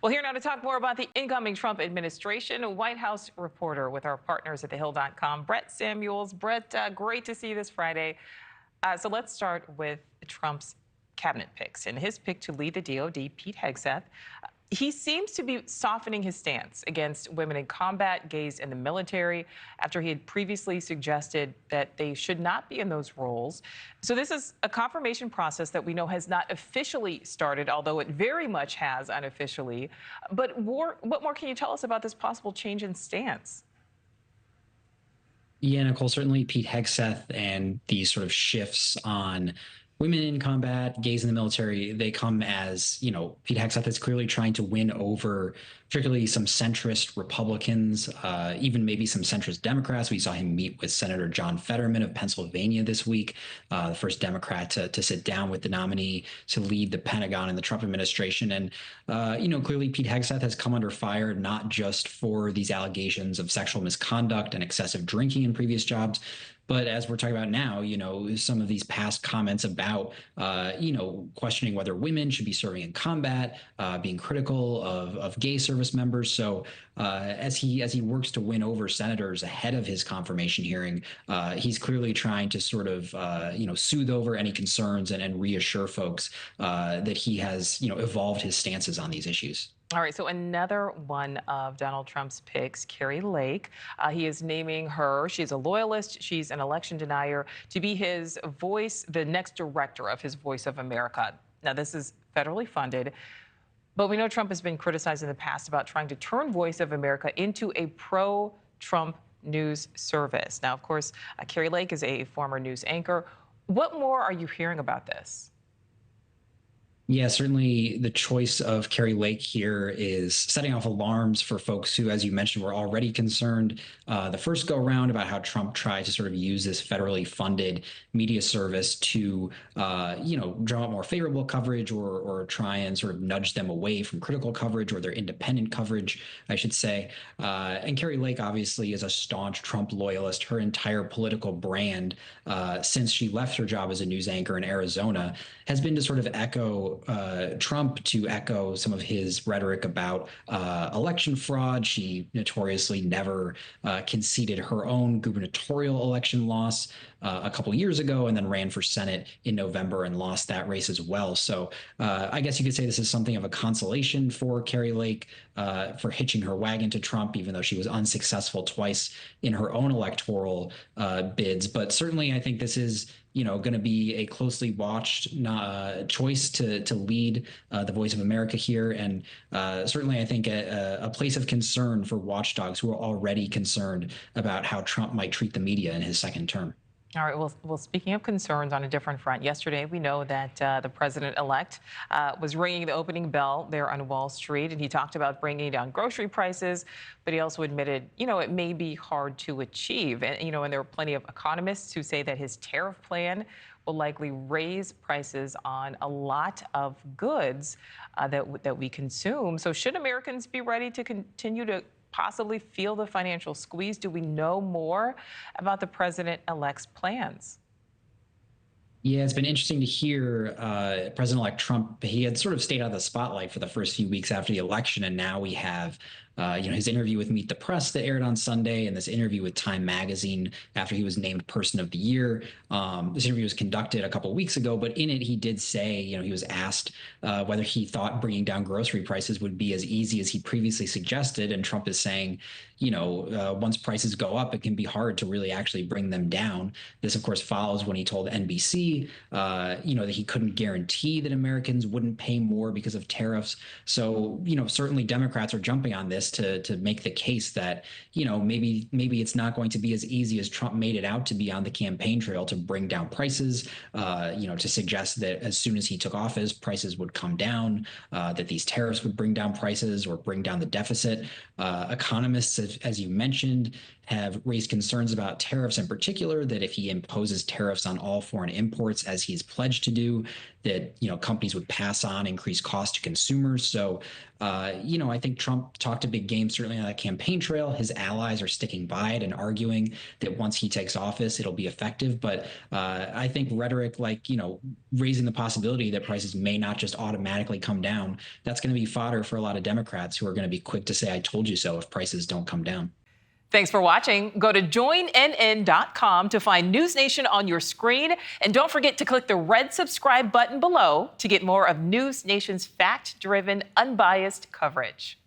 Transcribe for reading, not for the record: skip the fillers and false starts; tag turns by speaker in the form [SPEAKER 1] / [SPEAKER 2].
[SPEAKER 1] Well, here now to talk more about the incoming Trump administration, a White House reporter with our partners at thehill.com, Brett Samuels. Brett, great to see you this Friday. So let's start with Trump's cabinet picks. And his pick to lead the DOD, Pete Hegseth, he seems to be softening his stance against women in combat, gays in the military, after he had previously suggested that they should not be in those roles. So this is a confirmation process that we know has not officially started, although it very much has unofficially. But what more can you tell us about this possible change in stance?
[SPEAKER 2] Yeah, Nichole, certainly Pete Hegseth and these sort of shifts on women in combat, gays in the military, they come as, Pete Hegseth is clearly trying to win over particularly some centrist Republicans, even maybe some centrist Democrats. We saw him meet with Senator John Fetterman of Pennsylvania this week, the first Democrat to sit down with the nominee to lead the Pentagon in the Trump administration. And, clearly Pete Hegseth has come under fire, not just for these allegations of sexual misconduct and excessive drinking in previous jobs, but as we're talking about now, some of these past comments about, questioning whether women should be serving in combat, being critical of gay service members. So as he works to win over senators ahead of his confirmation hearing, he's clearly trying to sort of, soothe over any concerns and reassure folks that he has, evolved his stances on these issues.
[SPEAKER 1] All right, so another one of Donald Trump's picks, Kari Lake. He is naming her, she's a loyalist, she's an election denier, to be his voice, the next director of his Voice of America. Now, this is federally funded, but we know Trump has been criticized in the past about trying to turn Voice of America into a pro-Trump news service. Now, of course, Kari Lake is a former news anchor. What more are you hearing about this?
[SPEAKER 2] Yeah, certainly the choice of Kari Lake here is setting off alarms for folks who, as you mentioned, were already concerned the first go around about how Trump tried to sort of use this federally funded media service to, draw out more favorable coverage or try and sort of nudge them away from critical coverage or their independent coverage, I should say. And Kari Lake obviously is a staunch Trump loyalist. Her entire political brand since she left her job as a news anchor in Arizona has been to sort of echo Trump, to echo some of his rhetoric about election fraud. She notoriously never conceded her own gubernatorial election loss a couple years ago, and then ran for Senate in November and lost that race as well. So I guess you could say this is something of a consolation for Kari Lake for hitching her wagon to Trump, even though she was unsuccessful twice in her own electoral bids. But certainly, I think this is going to be a closely watched choice to lead the Voice of America here. And certainly, I think a place of concern for watchdogs who are already concerned about how Trump might treat the media in his second term.
[SPEAKER 1] All right. Well, speaking of concerns on a different front, yesterday we know that the president-elect was ringing the opening bell there on Wall Street, and he talked about bringing down grocery prices, but he also admitted, it may be hard to achieve. And, and there are plenty of economists who say that his tariff plan will likely raise prices on a lot of goods that we consume. So should Americans be ready to continue to possibly feel the financial squeeze? Do we know more about the president-elect's plans?
[SPEAKER 2] Yeah, it's been interesting to hear President-elect Trump. He had sort of stayed out of the spotlight for the first few weeks after the election, and now we have his interview with Meet the Press that aired on Sunday, and this interview with Time Magazine after he was named Person of the Year. This interview was conducted a couple of weeks ago, but in it he did say, he was asked whether he thought bringing down grocery prices would be as easy as he previously suggested, and Trump is saying, once prices go up, it can be hard to really actually bring them down. This, of course, follows when he told NBC, that he couldn't guarantee that Americans wouldn't pay more because of tariffs. So, certainly Democrats are jumping on this to make the case that, maybe it's not going to be as easy as Trump made it out to be on the campaign trail to bring down prices, to suggest that as soon as he took office, prices would come down, that these tariffs would bring down prices or bring down the deficit. Economists, as you mentioned, have raised concerns about tariffs in particular, that if he imposes tariffs on all foreign imports, as he's pledged to do, that companies would pass on increased cost to consumers. So, I think Trump talked a big game, certainly on that campaign trail. His allies are sticking by it and arguing that once he takes office, it'll be effective. But I think rhetoric like, raising the possibility that prices may not just automatically come down, that's going to be fodder for a lot of Democrats who are going to be quick to say, I told you so, if prices don't come down.
[SPEAKER 1] Thanks for watching. Go to joinnn.com to find News Nation on your screen. And don't forget to click the red subscribe button below to get more of News Nation's fact-driven, unbiased coverage.